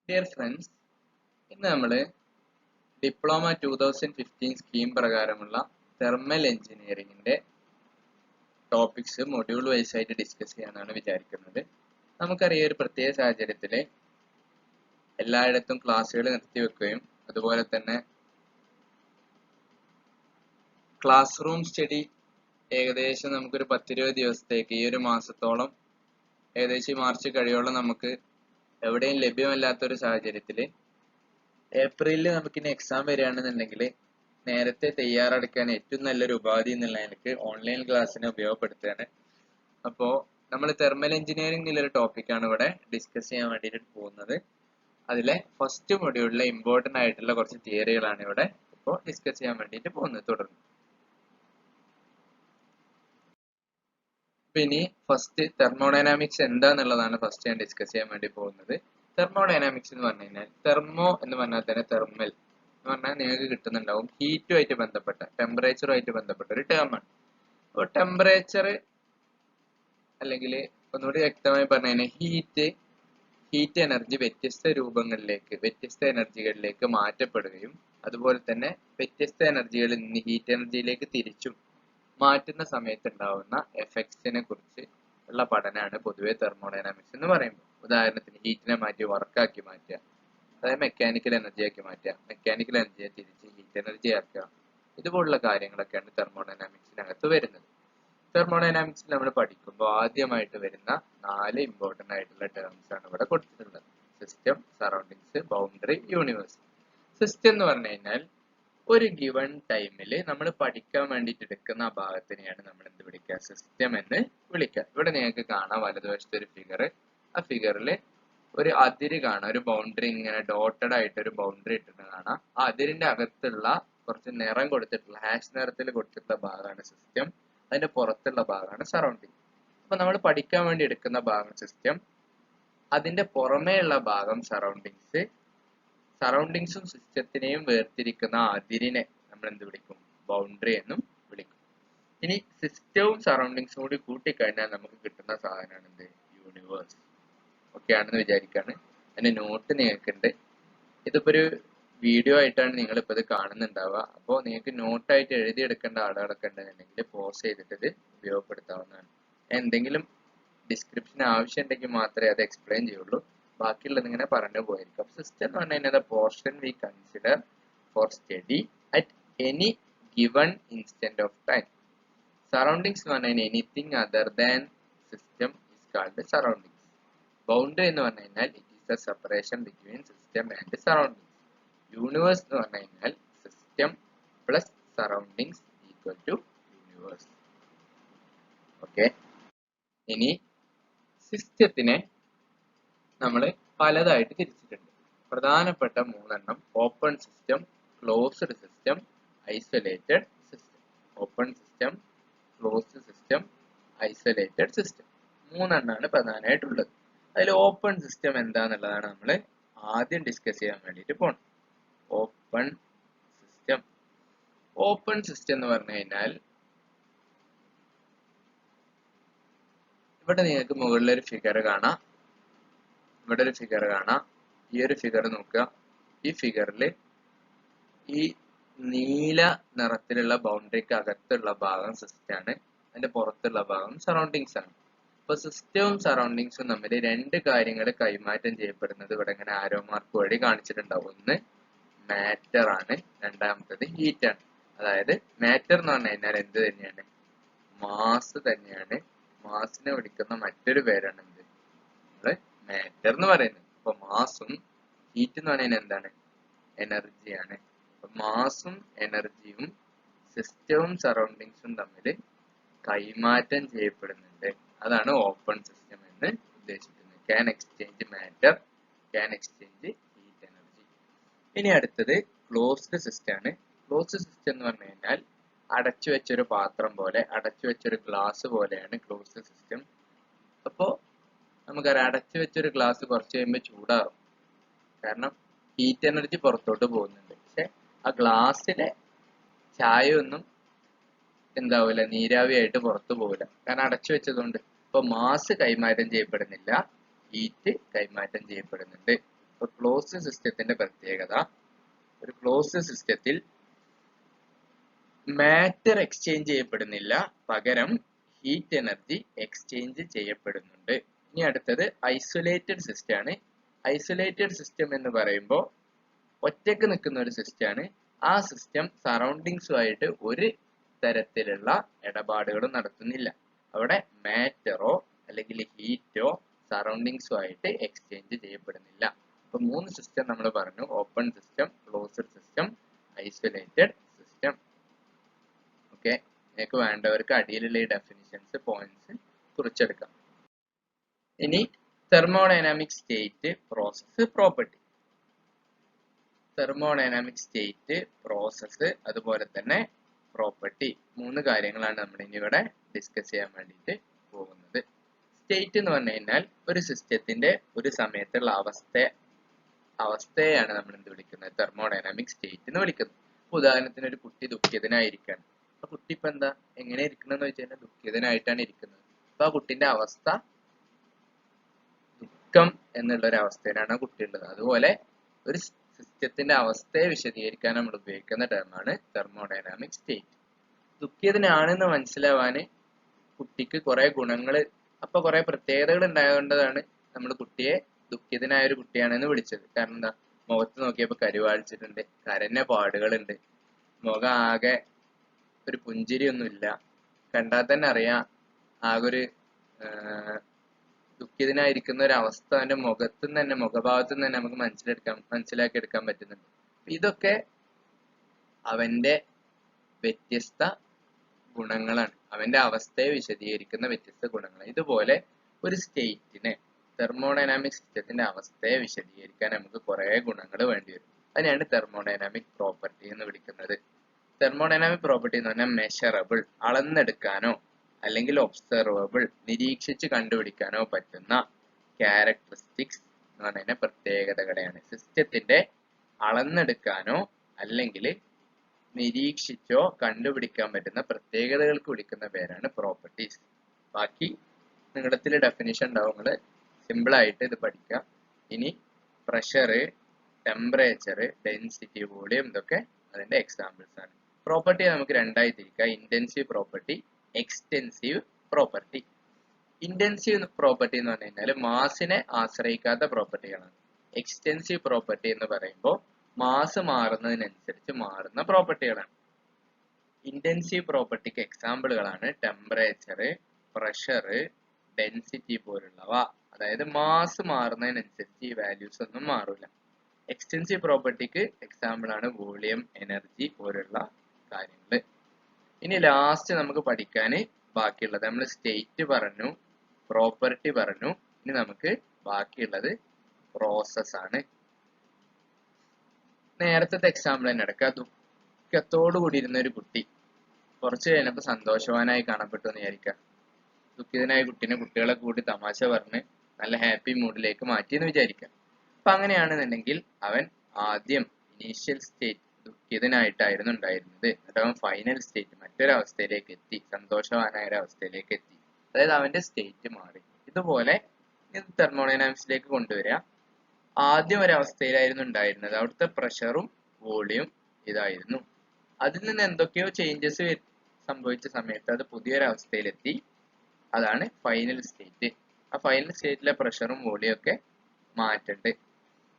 Dear friends, ഇന്ന് നമ്മൾ diploma 2015 scheme പ്രകാരമുള്ള തെർമൽ എഞ്ചിനീയറിംഗിന്റെ ടോപ്പിക്സ് മൊഡ്യൂൾ വൈസ് ആയിട്ട് ഡിസ്കസ് ചെയ്യാനാണ് വിചാരിക്കുന്നത്. നമുക്കറിയാം, ഒരു പ്രത്യേക സാഹചര്യത്തിൽ എല്ലായിടത്തും ക്ലാസ്സുകൾ നിർത്തിവെക്കുകയും അതുപോലെ തന്നെ ക്ലാസ് റൂം സ്റ്റഡി ഏകദേശം നമുക്കൊരു 10-20 ദിവസത്തേക്ക് ഈ ഒരു മാസത്തോളം ഏകദേശം ഈ മാർച്ച് കഴിയോളം നമുക്ക് എവിടെയും ലഭ്യമല്ലാത്തൊരു സാഹചര്യത്തിൽ ഏപ്രിലിൽ നമുക്കിനി എക്സാം വരികയാണെന്നുണ്ടെങ്കിൽ നേരത്തെ തയ്യാറെടുക്കാൻ ഏറ്റവും നല്ലൊരു ഉപാധി എന്നുള്ള എനിക്ക് ഓൺലൈൻ ക്ലാസ്സിനെ ഉപയോഗപ്പെടുത്തുകയാണ്. അപ്പോൾ നമ്മൾ തെർമൽ എഞ്ചിനീയറിംഗ് എന്നുള്ളൊരു ടോപ്പിക്കാണ് ഇവിടെ ഡിസ്കസ് ചെയ്യാൻ വേണ്ടിയിട്ട് പോകുന്നത്. അതിലെ ഫസ്റ്റ് മൊഡ്യൂളിലെ ഇമ്പോർട്ടൻ്റ് ആയിട്ടുള്ള കുറച്ച് തിയറികളാണ് ഇവിടെ ഇപ്പോൾ ഡിസ്കസ് ചെയ്യാൻ വേണ്ടിയിട്ട് പോകുന്നത്. തുടർന്ന് ഇനി ഫസ്റ്റ് തെർമോഡൈനാമിക്സ് എന്താന്നുള്ളതാണ് ഫസ്റ്റ് ഞാൻ ഡിസ്കസ് ചെയ്യാൻ വേണ്ടി പോകുന്നത്. തെർമോഡൈനാമിക്സ് എന്ന് പറഞ്ഞു കഴിഞ്ഞാൽ തെർമോ എന്ന് പറഞ്ഞാൽ തന്നെ തെർമൽ എന്ന് പറഞ്ഞാൽ നിങ്ങൾക്ക് കിട്ടുന്നുണ്ടാവും ഹീറ്റുമായിട്ട് ബന്ധപ്പെട്ട ടെമ്പറേച്ചറുമായിട്ട് ബന്ധപ്പെട്ട ഒരു ടേമാണ്. അപ്പോൾ ടെമ്പറേച്ചർ അല്ലെങ്കിൽ ഒന്നുകൂടി വ്യക്തമായി പറഞ്ഞു കഴിഞ്ഞാൽ ഹീറ്റ് എനർജി വ്യത്യസ്ത രൂപങ്ങളിലേക്ക് വ്യത്യസ്ത എനർജികളിലേക്ക് മാറ്റപ്പെടുകയും അതുപോലെ തന്നെ വ്യത്യസ്ത എനർജികളിൽ നിന്ന് ഹീറ്റ് എനർജിയിലേക്ക് തിരിച്ചും മാറ്റുന്ന സമയത്ത് ഉണ്ടാവുന്ന എഫക്ട്സിനെ കുറിച്ച് ഉള്ള പഠനമാണ് പൊതുവെ തെർമോഡൈനാമിക്സ് എന്ന് പറയുമ്പോൾ. ഉദാഹരണത്തിന് ഹീറ്റിനെ മാറ്റി വർക്കാക്കി മാറ്റുക, അതായത് മെക്കാനിക്കൽ എനർജി ആക്കി മാറ്റുക, മെക്കാനിക്കൽ എനർജിയെ തിരിച്ച് ഹീറ്റ് എനർജി ആക്കുക, ഇതുപോലുള്ള കാര്യങ്ങളൊക്കെയാണ് തെർമോഡൈനാമിക്സിനകത്ത് വരുന്നത്. തെർമോഡൈനാമിക്സിൽ നമ്മൾ പഠിക്കുമ്പോൾ ആദ്യമായിട്ട് വരുന്ന 4 ഇമ്പോർട്ടൻ്റ് ആയിട്ടുള്ള ടേംസ് ആണ് ഇവിടെ കൊടുത്തിട്ടുള്ളത്: system, surroundings, boundary, universe. System എന്ന് പറഞ്ഞു കഴിഞ്ഞാൽ ഒരു ഗിവൺ ടൈമിൽ നമ്മൾ പഠിക്കാൻ വേണ്ടിയിട്ട് എടുക്കുന്ന ആ ഭാഗത്തിനെയാണ് നമ്മൾ എന്ത് വിളിക്കുക? സിസ്റ്റം എന്ന് വിളിക്കുക. ഇവിടെ നിങ്ങൾക്ക് കാണാം വലതുവശത്ത് ഒരു ഫിഗർ. ആ ഫിഗറിൽ ഒരു അതിര് കാണാം, ഒരു ബൗണ്ടറി, ഇങ്ങനെ ഡോട്ടഡ് ആയിട്ട് ഒരു ബൗണ്ടറി ഇട്ടിട്ട് കാണാം. ആ അതിരിന്റെ അകത്തുള്ള കുറച്ച് നിറം കൊടുത്തിട്ടുള്ള ഹാഷ് നിറത്തിൽ കൊടുത്തിട്ടുള്ള ഭാഗമാണ് സിസ്റ്റം. അതിന്റെ പുറത്തുള്ള ഭാഗമാണ് സറൗണ്ടിങ്. അപ്പൊ നമ്മൾ പഠിക്കാൻ വേണ്ടി എടുക്കുന്ന ഭാഗം സിസ്റ്റം, അതിന്റെ പുറമേയുള്ള ഭാഗം സറൗണ്ടിങ്സ്. സറൗണ്ടിങ്സും സിസ്റ്റത്തിനെയും വേർതിരിക്കുന്ന അതിരിനെ നമ്മൾ എന്ത് വിളിക്കും? ബൗണ്ടറി എന്നും വിളിക്കും. ഇനി സിസ്റ്റവും സറൗണ്ടിങ്സും കൂടി കൂട്ടിക്കഴിഞ്ഞാൽ നമുക്ക് കിട്ടുന്ന സാധനമാണ് എന്ത്? യൂണിവേഴ്സ്. ഓക്കെ ആണെന്ന് വിചാരിക്കാണ്. അതിന്റെ നോട്ട് നിങ്ങൾക്കുണ്ട്. ഇതിപ്പോ ഒരു വീഡിയോ ആയിട്ടാണ് നിങ്ങളിപ്പോൾ ഇത് കാണുന്നുണ്ടാവുക. അപ്പോൾ നിങ്ങൾക്ക് നോട്ടായിട്ട് എഴുതിയെടുക്കേണ്ട ആളുകളൊക്കെ ഉണ്ടെന്നുണ്ടെങ്കിൽ പോസ് ചെയ്തിട്ട് ഇത് ഉപയോഗപ്പെടുത്താവുന്നതാണ്. എന്തെങ്കിലും ഡിസ്ക്രിപ്ഷൻ ആവശ്യം ഉണ്ടെങ്കിൽ മാത്രമേ അത് എക്സ്പ്ലെയിൻ ചെയ്യുള്ളൂ. ബാക്കിയുള്ളത് ഇങ്ങനെ പറഞ്ഞു പോയിരിക്കും. സിസ്റ്റം എന്ന് പറഞ്ഞു കഴിഞ്ഞാൽ portion we consider for study at any given instant of time. Surroundings എന്ന് പറഞ്ഞു കഴിഞ്ഞാൽ anything other than system is called surroundings. Boundary എന്ന് പറഞ്ഞു കഴിഞ്ഞാൽ it is a separation between system and surroundings. Universe എന്ന് പറഞ്ഞു കഴിഞ്ഞാൽ system plus surroundings equal to universe. Okay. ഇനി സിസ്റ്റത്തിനെ നമ്മൾ പലതായിട്ട് തിരിച്ചിട്ടുണ്ട്. പ്രധാനപ്പെട്ട 3 open system, closed system, isolated system. Open system, closed system, isolated system 3 പ്രധാനമായിട്ടുള്ളത്. അതിൽ ഓപ്പൺ സിസ്റ്റം എന്താന്നുള്ളതാണ് നമ്മൾ ആദ്യം ഡിസ്കസ് ചെയ്യാൻ വേണ്ടിയിട്ട് പോകണം. Open system. ഓപ്പൺ സിസ്റ്റം എന്ന് പറഞ്ഞു കഴിഞ്ഞാൽ ഇവിടെ നിങ്ങൾക്ക് മുകളിലൊരു ഫിഗർ കാണാം, ഇവിടെ ഒരു ഫിഗർ കാണാം. ഈ ഒരു ഫിഗർ നോക്കുക. ഈ ഫിഗറിൽ ഈ നീല നിറത്തിലുള്ള ബൗണ്ടറിക്ക് അകത്തുള്ള ഭാഗം സിസ്റ്റമാണ്, അതിന്റെ പുറത്തുള്ള ഭാഗം സറൗണ്ടിങ്സ് ആണ്. അപ്പൊ സിസ്റ്റവും സറൗണ്ടിങ്സും തമ്മിൽ 2 കാര്യങ്ങൾ കൈമാറ്റം ചെയ്യപ്പെടുന്നത് ഇവിടെ ഇങ്ങനെ ആരോ മാർക്ക് വഴി കാണിച്ചിട്ടുണ്ടാവും. ഒന്ന് മാറ്റർ ആണ്, രണ്ടാമത്തത് ഹീറ്റ് ആണ്. അതായത് മാറ്റർ എന്ന് പറഞ്ഞു കഴിഞ്ഞാൽ എന്ത് തന്നെയാണ്? മാസ് തന്നെയാണ്. മാസിനെ വിളിക്കുന്ന മറ്റൊരു പേരാണ് എന്ത്? നമ്മള് മാറ്റർ എന്ന് പറയുന്നത്. അപ്പൊ മാസും ഹീറ്റ് എന്ന് പറയുന്നത് എന്താണ്? എനർജിയാണ്. അപ്പൊ മാസും എനർജിയും സിസ്റ്റവും സറൗണ്ടിങ്സും തമ്മിൽ കൈമാറ്റം ചെയ്യപ്പെടുന്നുണ്ട്. അതാണ് ഓപ്പൺ സിസ്റ്റം എന്ന് ഉദ്ദേശിക്കുന്നത്. Can exchange matter, can exchange heat energy. ഇനി അടുത്തത് ക്ലോസ്ഡ് സിസ്റ്റം ആണ്. ക്ലോസ്ഡ് സിസ്റ്റം എന്ന് പറഞ്ഞു കഴിഞ്ഞാൽ അടച്ചു വെച്ചൊരു പാത്രം പോലെ, അടച്ചു വെച്ചൊരു ഗ്ലാസ് പോലെയാണ് ക്ലോസ്ഡ് സിസ്റ്റം. അപ്പോൾ നമുക്കറിയാം, അടച്ചു വെച്ചൊരു ഗ്ലാസ് കുറച്ച് കഴിയുമ്പോൾ ചൂടാറും. കാരണം ഹീറ്റ് എനർജി പുറത്തോട്ട് പോകുന്നുണ്ട്. പക്ഷെ ആ ഗ്ലാസ്സിലെ ചായയൊന്നും എന്താവില്ല, നീരാവിയായിട്ട് പുറത്തു പോകില്ല, കാരണം അടച്ചു വെച്ചതുകൊണ്ട്. ഇപ്പൊ മാസ് കൈമാറ്റം ചെയ്യപ്പെടുന്നില്ല, ഹീറ്റ് കൈമാറ്റം ചെയ്യപ്പെടുന്നുണ്ട്. ഇപ്പൊ ക്ലോസ്ഡ് സിസ്റ്റത്തിന്റെ പ്രത്യേകത, ഒരു ക്ലോസ്ഡ് സിസ്റ്റത്തിൽ മാറ്റർ എക്സ്ചേഞ്ച് ചെയ്യപ്പെടുന്നില്ല, പകരം ഹീറ്റ് എനർജി എക്സ്ചേഞ്ച് ചെയ്യപ്പെടുന്നുണ്ട്. ഇനി അടുത്തത് ഐസൊലേറ്റഡ് സിസ്റ്റം ആണ്. ഐസൊലേറ്റഡ് സിസ്റ്റം എന്ന് പറയുമ്പോൾ ഒറ്റക്ക് നിൽക്കുന്ന ഒരു സിസ്റ്റം ആണ്. ആ സിസ്റ്റം സറൗണ്ടിങ്സുമായിട്ട് ഒരു തരത്തിലുള്ള ഇടപാടുകളും നടത്തുന്നില്ല. അവിടെ മാറ്ററോ അല്ലെങ്കിൽ ഹീറ്റോ സറൗണ്ടിങ്സുമായിട്ട് എക്സ്ചേഞ്ച് ചെയ്യപ്പെടുന്നില്ല. അപ്പൊ 3 സിസ്റ്റം നമ്മൾ പറഞ്ഞു: open system, closed system, isolated system. Okay, നിങ്ങൾക്ക് വേണ്ടവർക്ക് അടിയിലുള്ള ഈ ഡെഫിനിഷൻസ്, പോയിന്റ്സ് കുറിച്ചെടുക്കാം. ഇനി thermodynamic state, process, property. Thermodynamic state, process, അതുപോലെ തന്നെ പ്രോപ്പർട്ടി, 3 കാര്യങ്ങളാണ് നമ്മൾ ഇനി ഇവിടെ ഡിസ്കസ് ചെയ്യാൻ വേണ്ടിയിട്ട് പോകുന്നത്. സ്റ്റേറ്റ് എന്ന് പറഞ്ഞു കഴിഞ്ഞാൽ ഒരു സിസ്റ്റത്തിന്റെ ഒരു സമയത്തുള്ള അവസ്ഥയെയാണ് നമ്മൾ എന്ത് വിളിക്കുന്നത്? തെർമോഡൈനാമിക് സ്റ്റേറ്റ് എന്ന് വിളിക്കുന്നത്. ഉദാഹരണത്തിന് ഒരു കുട്ടി ദുഃഖിതനായിരിക്കാണ്. ആ കുട്ടി ഇപ്പൊ എന്താ എങ്ങനെ ഇരിക്കണമെന്ന് വെച്ച് കഴിഞ്ഞാൽ ദുഃഖിതനായിട്ടാണ് ഇരിക്കുന്നത്. അപ്പൊ ആ കുട്ടിന്റെ അവസ്ഥ ദുഃഖം എന്നുള്ള ഒരു അവസ്ഥയിലാണ് ആ കുട്ടി ഉള്ളത്. അതുപോലെ ഒരു സിസ്റ്റത്തിന്റെ അവസ്ഥയെ വിശദീകരിക്കാൻ നമ്മൾ ഉപയോഗിക്കുന്ന ടേമാണ് തെർമോഡൈനാമിക് സ്റ്റേറ്റ്. ദുഃഖിതനാണെന്ന് മനസ്സിലാവാന് കുട്ടിക്ക് കുറെ ഗുണങ്ങൾ, അപ്പൊ കുറെ പ്രത്യേകതകൾ ഉണ്ടായതുകൊണ്ടാണ് നമ്മൾ കുട്ടിയെ ദുഃഖിതനായ ഒരു കുട്ടിയാണെന്ന് വിളിച്ചത്. കാരണം എന്താ? മുഖത്ത് നോക്കിയപ്പോൾ കരുവാളിച്ചിട്ടുണ്ട്, കരഞ്ഞ പാടുകളുണ്ട്, മുഖം ആകെ ഒരു പുഞ്ചിരിയൊന്നുമില്ല, കണ്ടാൽ തന്നെ അറിയാം ആകെ ഒരു ദുഃഖിതനായിരിക്കുന്ന ഒരു അവസ്ഥ അവന്റെ മുഖത്തുനിന്ന് തന്നെ, മുഖഭാവത്തു നിന്ന് തന്നെ നമുക്ക് മനസ്സിലാക്കി എടുക്കാൻ പറ്റുന്നുണ്ട്. ഇതൊക്കെ അവന്റെ വ്യത്യസ്ത ഗുണങ്ങളാണ്, അവന്റെ അവസ്ഥയെ വിശദീകരിക്കുന്ന വ്യത്യസ്ത ഗുണങ്ങളാണ്. ഇതുപോലെ ഒരു സ്റ്റേറ്റിനെ, തെർമോഡൈനാമിക് സിസ്റ്റത്തിന്റെ അവസ്ഥയെ വിശദീകരിക്കാൻ നമുക്ക് കുറെ ഗുണങ്ങൾ വേണ്ടി വരും. അതിനെയാണ് തെർമോഡൈനാമിക് പ്രോപ്പർട്ടി എന്ന് വിളിക്കുന്നത്. തെർമോഡൈനാമിക് പ്രോപ്പർട്ടി എന്ന് പറഞ്ഞാൽ മെഷറബിൾ, അളന്നെടുക്കാനോ അല്ലെങ്കിൽ ഒബ്സർവബിൾ, നിരീക്ഷിച്ച് കണ്ടുപിടിക്കാനോ പറ്റുന്ന ക്യാരക്ടറിസ്റ്റിക്സ് എന്ന് പറഞ്ഞ പ്രത്യേകതകളെയാണ്. സിസ്റ്റത്തിന്റെ അളന്നെടുക്കാനോ അല്ലെങ്കിൽ നിരീക്ഷിച്ചോ കണ്ടുപിടിക്കാൻ പറ്റുന്ന പ്രത്യേകതകൾക്ക് വിളിക്കുന്ന പേരാണ് പ്രോപ്പർട്ടീസ്. ബാക്കി നിങ്ങളത്തിൽ ഡെഫിനിഷൻ ഉണ്ടാവും, നിങ്ങൾ സിമ്പിൾ ആയിട്ട് ഇത് പഠിക്കാം. ഇനി പ്രഷർ, ടെമ്പറേച്ചർ, ഡെൻസിറ്റി, വോളിയം, ഇതൊക്കെ അതിന്റെ എക്സാമ്പിൾസ് ആണ്. പ്രോപ്പർട്ടി നമുക്ക് രണ്ടായി തിരിക്കാം: intensive property, extensive property. Intensive property എന്ന് പറഞ്ഞു കഴിഞ്ഞാൽ മാസിനെ ആശ്രയിക്കാത്ത പ്രോപ്പർട്ടികളാണ്. എക്സ്റ്റെൻസീവ് പ്രോപ്പർട്ടി എന്ന് പറയുമ്പോൾ മാസ് മാറുന്നതിനനുസരിച്ച് മാറുന്ന പ്രോപ്പർട്ടികളാണ്. ഇന്റൻസീവ് പ്രോപ്പർട്ടിക്ക് എക്സാമ്പിളുകളാണ് ടെമ്പറേച്ചർ, പ്രഷർ, ഡെൻസിറ്റി പോലുള്ളവ. അതായത് മാസ് മാറുന്നതിനനുസരിച്ച് ഈ വാല്യൂസ് ഒന്നും മാറില്ല. എക്സ്റ്റെൻസീവ് പ്രോപ്പർട്ടിക്ക് എക്സാമ്പിൾ ആണ് വോളിയം, എനർജി പോലുള്ള കാര്യങ്ങൾ. ഇനി ലാസ്റ്റ് നമുക്ക് പഠിക്കാൻ ബാക്കിയുള്ളത്, നമ്മൾ സ്റ്റേറ്റ് പറഞ്ഞു, പ്രോപ്പർട്ടി പറഞ്ഞു, ഇനി നമുക്ക് ബാക്കിയുള്ളത് പ്രോസസ് ആണ്. നേരത്തെ എക്സാമ്പിൾ തന്നെ എടുക്കുക. ദുഃഖത്തോടു കൂടി ഇരുന്ന ഒരു കുട്ടി കുറച്ച് കഴിഞ്ഞപ്പോൾ സന്തോഷവാനായി കാണപ്പെട്ടു എന്ന് വിചാരിക്കാം. ദുഃഖിതനായ കുട്ടീനെ കുട്ടികളെ കൂടി തമാശ പറഞ്ഞ് നല്ല ഹാപ്പി മൂഡിലേക്ക് മാറ്റിയെന്ന് വിചാരിക്കാം. അപ്പൊ അങ്ങനെയാണെന്നുണ്ടെങ്കിൽ അവൻ ആദ്യം ഇനീഷ്യൽ സ്റ്റേറ്റ് ദുഃഖിതനായിട്ടായിരുന്നു ഉണ്ടായിരുന്നത്. എന്നിട്ട് അവൻ ഫൈനൽ സ്റ്റേറ്റ് മറ്റൊരവസ്ഥയിലേക്ക് എത്തി, സന്തോഷവാനായ ഒരു അവസ്ഥയിലേക്ക് എത്തി. അതായത് അവന്റെ സ്റ്റേറ്റ് മാറി. ഇതുപോലെ ഇത് തെർമോഡൈനാമിക്സിലേക്ക് കൊണ്ടുവരിക. ആദ്യം ഒരവസ്ഥയിലായിരുന്നു ഉണ്ടായിരുന്നത്, അവിടുത്തെ പ്രഷറും വോളിയം ഇതായിരുന്നു. അതിൽ നിന്ന് എന്തൊക്കെയോ ചേഞ്ചസ് സംഭവിച്ച സമയത്ത് അത് പുതിയൊരവസ്ഥയിലെത്തി. അതാണ് ഫൈനൽ സ്റ്റേറ്റ്. ആ ഫൈനൽ സ്റ്റേറ്റിലെ പ്രഷറും വോളിയം ഒക്കെ മാറ്റുണ്ട്.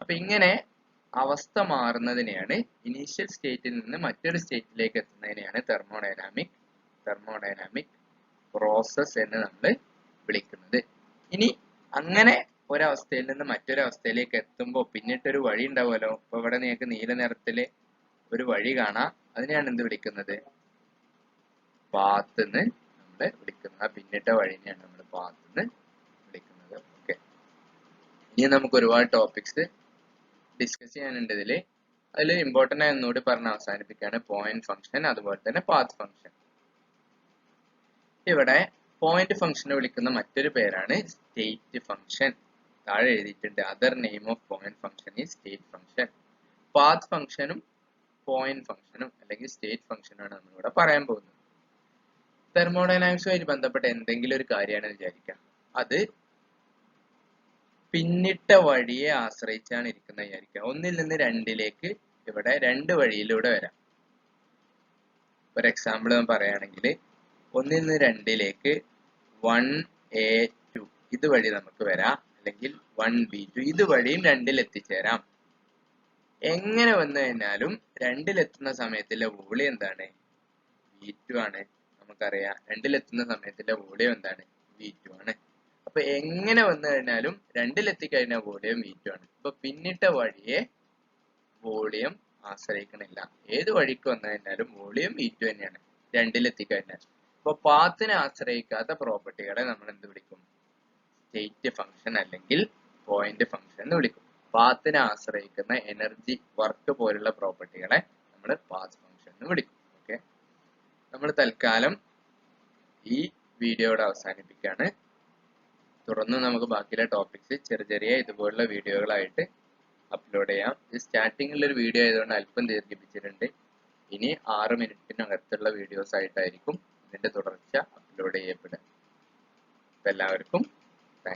അപ്പൊ ഇങ്ങനെ അവസ്ഥ മാറുന്നതിനെയാണ്, ഇനീഷ്യൽ സ്റ്റേറ്റിൽ നിന്ന് മറ്റൊരു സ്റ്റേറ്റിലേക്ക് എത്തുന്നതിനെയാണ് തെർമോഡൈനാമിക് പ്രോസസ് എന്ന് നമ്മൾ വിളിക്കുന്നത്. ഇനി അങ്ങനെ ഒരവസ്ഥയിൽ നിന്ന് മറ്റൊരവസ്ഥയിലേക്ക് എത്തുമ്പോൾ പിന്നിട്ടൊരു വഴി ഉണ്ടാവുമല്ലോ. ഇപ്പൊ ഇവിടെ നിങ്ങൾക്ക് നീല നിറത്തില് ഒരു വഴി കാണാം. അതിനെയാണ് എന്ത് വിളിക്കുന്നത്? പാത്ത് എന്ന് നമ്മൾ വിളിക്കുന്നത്. ആ പിന്നിട്ട വഴിനെയാണ് നമ്മൾ പാത്ത് എന്ന് വിളിക്കുന്നത്. ഓക്കെ, ഇനി നമുക്ക് ഒരുപാട് ടോപ്പിക്സ് ഡിസ്കസ് ചെയ്യാനുണ്ട് ഇതില്. അതിൽ ഇമ്പോർട്ടൻ്റ് ആയ ഒന്നുകൂടി പറഞ്ഞ് അവസാനിപ്പിക്കുകയാണ് പോയിന്റ് ഫംഗ്ഷൻ, അതുപോലെ തന്നെ പാത്ത് ഫംഗ്ഷൻ. ഇവിടെ പോയിന്റ് ഫംഗ്ഷനെ വിളിക്കുന്ന മറ്റൊരു പേരാണ് സ്റ്റേറ്റ് ഫംഗ്ഷൻ. താഴെ എഴുതിയിട്ടുണ്ട്, other name of point function is state function. Path ഫംഗ്ഷനും പോയിന്റ് ഫംഗ്ഷനും അല്ലെങ്കിൽ സ്റ്റേറ്റ് ഫംഗ്ഷനാണ് നമ്മളിവിടെ പറയാൻ പോകുന്നത്. തെർമോഡൈനാമിക്സുമായി ബന്ധപ്പെട്ട എന്തെങ്കിലും ഒരു കാര്യമാണ് വിചാരിക്കുക. അത് പിന്നിട്ട വഴിയെ ആശ്രയിച്ചാണ് ഇരിക്കുന്നത് വിചാരിക്കുക. ഒന്നിൽ നിന്ന് രണ്ടിലേക്ക് ഇവിടെ രണ്ട് വഴിയിലൂടെ വരാം. ഒരു എക്സാമ്പിൾ ഞാൻ പറയുകയാണെങ്കിൽ ഒന്നിൽ നിന്ന് രണ്ടിലേക്ക് 1A2 ഇതുവഴി നമുക്ക് വരാം, അല്ലെങ്കിൽ 1B2 ഇതുവഴിയും രണ്ടിൽ എത്തിച്ചേരാം. എങ്ങനെ വന്നു കഴിഞ്ഞാലും രണ്ടിലെത്തുന്ന സമയത്തിലെ വോളിയം എന്താണ്? V2 ആണ്. നമുക്കറിയാം രണ്ടിലെത്തുന്ന സമയത്തിലെ വോളിയം എന്താണ്? V2 ആണ്. അപ്പൊ എങ്ങനെ വന്നു കഴിഞ്ഞാലും രണ്ടിലെത്തിക്കഴിഞ്ഞാൽ വോളിയം V2 ആണ്. അപ്പൊ പിന്നിട്ട വഴിയെ വോളിയം ആശ്രയിക്കണില്ല. ഏത് വഴിക്ക് വന്നു കഴിഞ്ഞാലും വോളിയം V2 തന്നെയാണ് രണ്ടിലെത്തിക്കഴിഞ്ഞാൽ. അപ്പൊ പാത്തിനെ ആശ്രയിക്കാത്ത പ്രോപ്പർട്ടികളെ നമ്മൾ എന്ത് വിളിക്കും? സ്റ്റേറ്റ് ഫംഗ്ഷൻ അല്ലെങ്കിൽ പോയിന്റ് ഫംഗ്ഷൻ എന്ന് വിളിക്കും. പാത്തിനെ ആശ്രയിക്കുന്ന എനർജി, വർക്ക് പോലുള്ള പ്രോപ്പർട്ടികളെ നമ്മൾ പാത്ത് ഫംഗ്ഷൻ എന്ന് വിളിക്കും. ഓക്കെ, നമ്മൾ തൽക്കാലം ഈ വീഡിയോയുടെ അവസാനിപ്പിക്കുകയാണ്. തുടർന്ന് നമുക്ക് ബാക്കിയുള്ള ടോപ്പിക്സ് ചെറിയ ഇതുപോലുള്ള വീഡിയോകളായിട്ട് അപ്ലോഡ് ചെയ്യാം. ഇത് സ്റ്റാർട്ടിങ്ങിൽ ഒരു വീഡിയോ ആയതുകൊണ്ട് അല്പം ദീർഘിപ്പിച്ചിട്ടുണ്ട്. ഇനി 6 മിനിറ്റിനകത്തുള്ള വീഡിയോസ് ആയിട്ടായിരിക്കും ഇതിന്റെ തുടർച്ച അപ്ലോഡ് ചെയ്യപ്പെടുക. എല്ലാവർക്കും